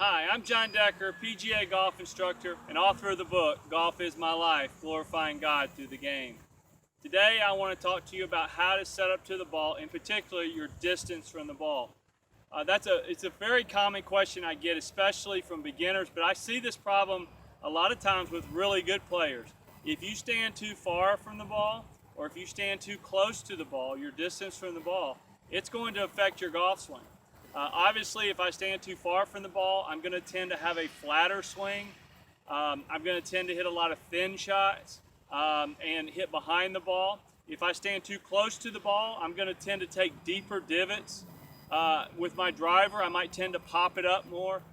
Hi, I'm Jon Decker, PGA golf instructor and author of the book, Golf is My Life, Glorifying God Through the Game. Today I want to talk to you about how to set up to the ball, in particular your distance from the ball. It's a very common question I get, especially from beginners, but I see this problem a lot of times with really good players. If you stand too far from the ball, or if you stand too close to the ball, your distance from the ball, it's going to affect your golf swing. Obviously, if I stand too far from the ball, I'm going to tend to have a flatter swing. I'm going to tend to hit a lot of thin shots and hit behind the ball. If I stand too close to the ball, I'm going to tend to take deeper divots. With my driver, I might tend to pop it up more.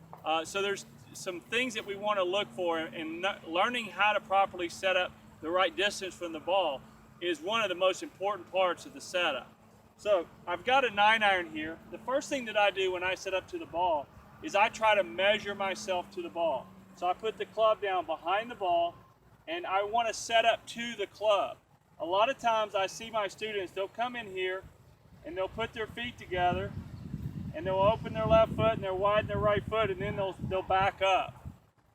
So there's some things that we want to look for, and learning how to properly set up the right distance from the ball is one of the most important parts of the setup. So I've got a 9-iron here. The first thing that I do when I set up to the ball is I try to measure myself to the ball. So I put the club down behind the ball and I want to set up to the club. A lot of times I see my students, they'll come in here and they'll put their feet together and they'll open their left foot and they'll widen their right foot, and then they'll back up.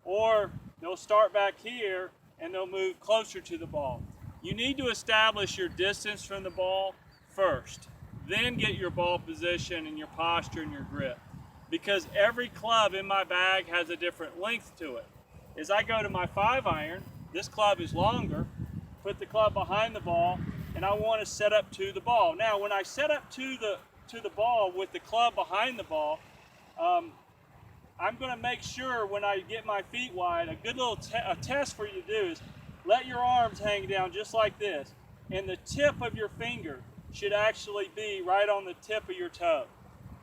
Or they'll start back here and they'll move closer to the ball. You need to establish your distance from the ball first. Then get your ball position and your posture and your grip. Because every club in my bag has a different length to it. As I go to my 5-iron, this club is longer, put the club behind the ball, and I want to set up to the ball. Now, when I set up to the ball with the club behind the ball, I'm going to make sure when I get my feet wide, a good little test for you to do is let your arms hang down just like this, and the tip of your finger should actually be right on the tip of your toe.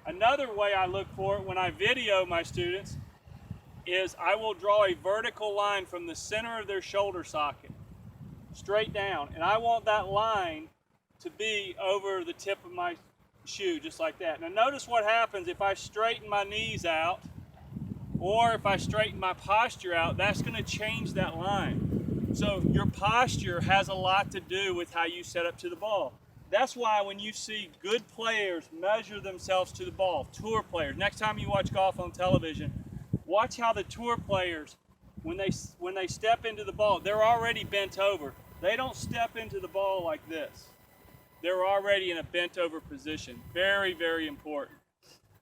Another way I look for it when I video my students is I will draw a vertical line from the center of their shoulder socket straight down, and I want that line to be over the tip of my shoe, just like that. Now notice what happens if I straighten my knees out or if I straighten my posture out. That's going to change that line. So your posture has a lot to do with how you set up to the ball. That's why when you see good players measure themselves to the ball, tour players, next time you watch golf on television, watch how the tour players, when they step into the ball, they're already bent over. They don't step into the ball like this. They're already in a bent over position. Very, very important.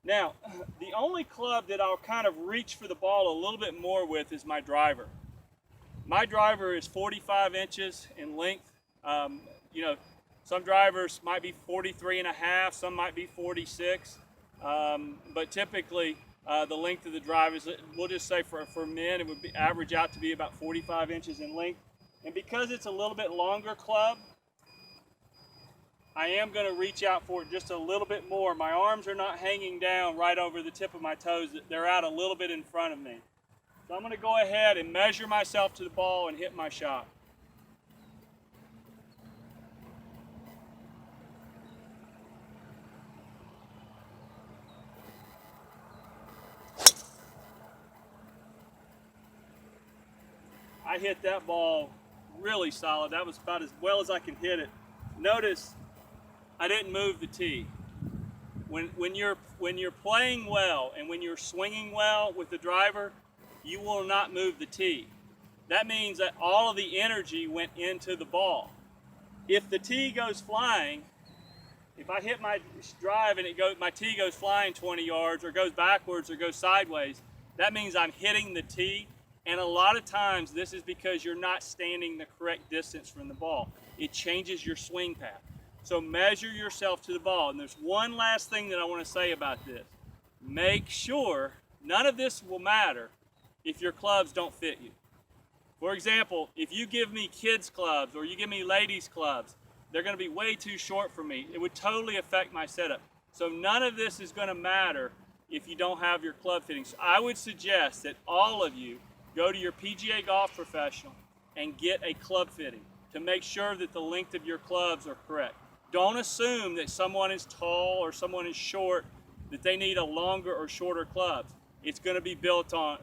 Now, the only club that I'll kind of reach for the ball a little bit more with is my driver. My driver is 45 inches in length. Some drivers might be 43 and a half, some might be 46, but typically the length of the drive is, we'll just say for men, it would average out to be about 45 inches in length. And because it's a little bit longer club, I am going to reach out for it just a little bit more. My arms are not hanging down right over the tip of my toes, they're out a little bit in front of me. So I'm going to go ahead and measure myself to the ball and hit my shot. I hit that ball really solid. That was about as well as I can hit it. Notice I didn't move the tee. When you're playing well and when you're swinging well with the driver, you will not move the tee. That means that all of the energy went into the ball. If the tee goes flying, if I hit my drive and my tee goes flying 20 yards or goes backwards or goes sideways, that means I'm hitting the tee. And a lot of times this is because you're not standing the correct distance from the ball. It changes your swing path. So measure yourself to the ball. And there's one last thing that I want to say about this. Make sure none of this will matter if your clubs don't fit you. For example, if you give me kids clubs or you give me ladies clubs, they're going to be way too short for me. It would totally affect my setup. So none of this is going to matter if you don't have your club fitting. So I would suggest that all of you go to your PGA golf professional and get a club fitting to make sure that the length of your clubs are correct. Don't assume that someone is tall or someone is short, that they need a longer or shorter clubs. It's going to be built on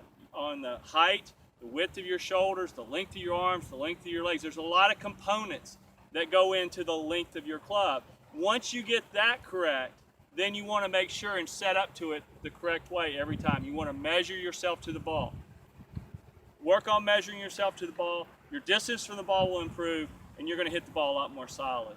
the height, the width of your shoulders, the length of your arms, the length of your legs. There's a lot of components that go into the length of your club. Once you get that correct, then you want to make sure and set up to it the correct way every time. You want to measure yourself to the ball. Work on measuring yourself to the ball. Your distance from the ball will improve, and you're going to hit the ball a lot more solid.